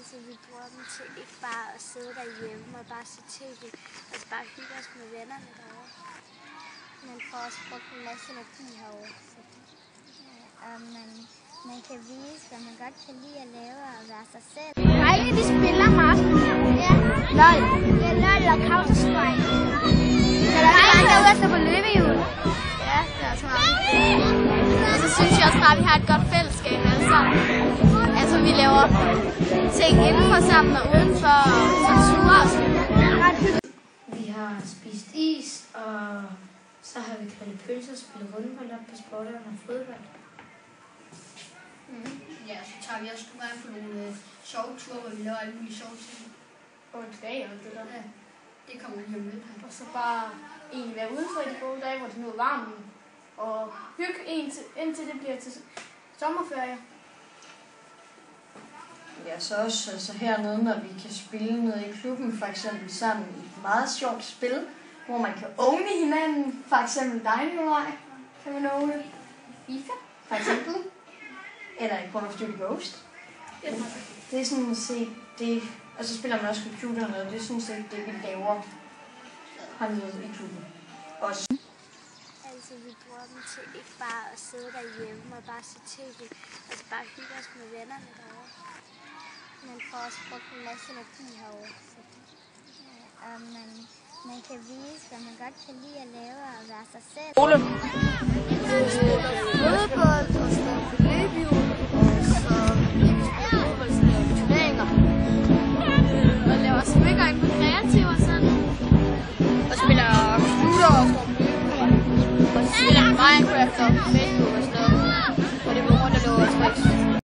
Altså, vi bruger dem til ikke bare at sidde derhjemme og bare se tv, altså bare hygge os med vennerne derovre. Man får også brugt en masse energi herovre, fordi man kan vise, hvad man godt kan lide at lave og være sig selv. Drenge, de spiller meget. Ja. LOL. Ja, LOL og Counter-Strike. Så der er mange derude, der står på løbehjul. Ja, det er også meget. Og så synes jeg også bare, at vi har et godt fællesskab alle sammen. Altså, vi laver ting indenfor sammen og udenfor, som suger os. Vi har spist is, og så har vi grillet pølser, spillet rundbold op på sporterne og fodbold. Ja, så tager vi også nogle gange på nogle sjove ture, hvor vi laver alle mulige sjove ting. Og et dag og det der. Ja, det kommer lige om lidt her. Og så bare egentlig være ude for de gode dage, hvor det nu er varmt. Og hygge indtil det bliver til sommerferie. Ja, så også altså hernede, når vi kan spille nede i klubben, for eksempel sammen i et meget sjovt spil, hvor man kan ogne hinanden, for eksempel dig, Nikolaj, kan man ogne FIFA, for eksempel, eller i Call of Duty Ghost. Det er sådan set det, og så spiller man også computeren, og det er sådan set det, vi laver hernede i klubben. Også. Altså, vi bruger dem til ikke bare at sidde derhjemme og bare se tv, altså bare hygge os med vennerne derovre. Man får også brugt en masse energi herovre, fordi man kan vise, hvad man godt kan lide at lave og være sig selv. Fodbold og